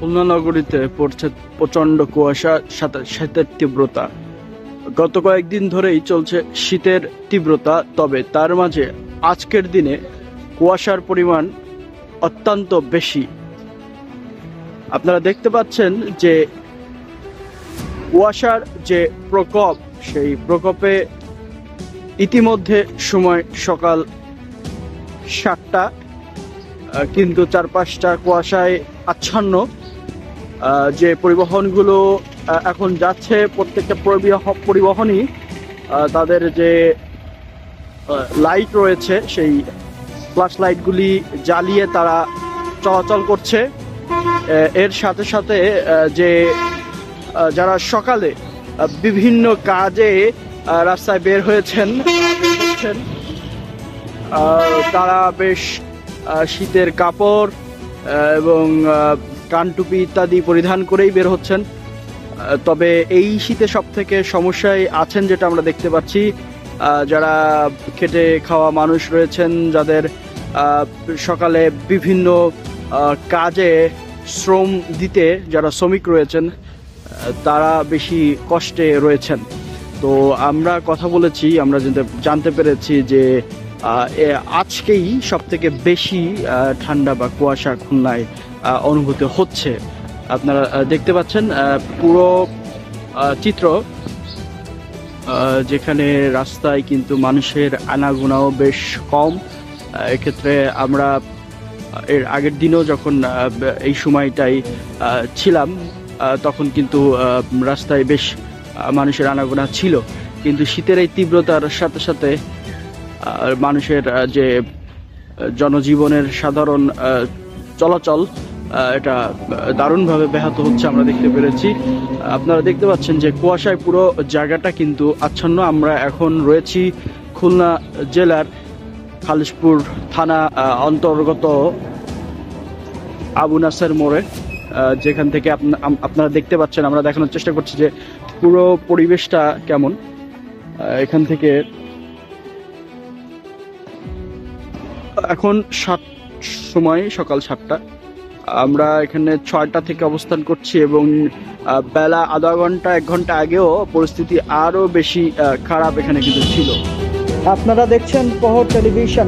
খুলনা নগরীতে পড়ছে প্রচন্ড কুয়াশা, সাথে শীতের তীব্রতা। গত কয়েকদিন ধরেই চলছে শীতের তীব্রতা, তবে তার মাঝে আজকের দিনে কুয়াশার পরিমাণ অত্যন্ত বেশি। আপনারা দেখতে পাচ্ছেন যে কুয়াশার যে প্রকোপ, সেই প্রকোপে ইতিমধ্যে সময় সকাল 7টা, কিন্তু চারপাশটা কুয়াশায় আচ্ছন্ন। যে পরিবহনগুলো এখন যাচ্ছে, প্রত্যেকটা পরিবহনই তাদের যে লাইট রয়েছে সেই ফ্ল্যাশ লাইটগুলি জ্বালিয়ে তারা চলাচল করছে। এর সাথে সাথে যে যারা সকালে বিভিন্ন কাজে রাস্তায় বের হয়েছেন তারা বেশ শীতের কাপড় এবং কানটুপি ইত্যাদি পরিধান করেই বের হচ্ছেন। তবে এই শীতে সব থেকে সমস্যায় আছেন যেটা আমরা দেখতে পাচ্ছি, যারা খেটে খাওয়া মানুষ রয়েছেন, যাদের সকালে বিভিন্ন কাজে শ্রম দিতে যারা শ্রমিক রয়েছেন তারা বেশি কষ্টে রয়েছেন। তো আমরা কথা বলেছি, আমরা জানতে পেরেছি যে আজকেই সব থেকে বেশি ঠান্ডা বা কুয়াশা খুলনায় অনুভূত হচ্ছে। আপনারা দেখতে পাচ্ছেন পুরো চিত্র, যেখানে রাস্তায় কিন্তু মানুষের আনাগোনাও বেশ কম। এক্ষেত্রে আমরা এর আগের দিনও যখন এই সময়টাই ছিলাম তখন কিন্তু রাস্তায় বেশ মানুষের আনাগোনা ছিল, কিন্তু শীতের এই তীব্রতার সাথে সাথে মানুষের যে জনজীবনের সাধারণ চলাচল এটা দারুণভাবে ব্যাহত হচ্ছে আমরা দেখতে পেরেছি। আপনারা দেখতে পাচ্ছেন যে কুয়াশায় পুরো জায়গাটা কিন্তু আচ্ছন্ন। আমরা এখন রয়েছি খুলনা জেলার খালিশপুর থানা অন্তর্গত আবু নাসের মোড়ে, যেখান থেকে আপনারা দেখতে পাচ্ছেন, আমরা দেখানোর চেষ্টা করছি যে পুরো পরিবেশটা কেমন। এখান থেকে এখন সকাল 7টা, আমরা এখানে 6টা থেকে অবস্থান করছি এবং বেলা আধা ঘন্টা 1 ঘন্টা আগেও পরিস্থিতি আরো বেশি খারাপ এখানে কিন্তু ছিল। আপনারা দেখছেন প্রহর টেলিভিশন।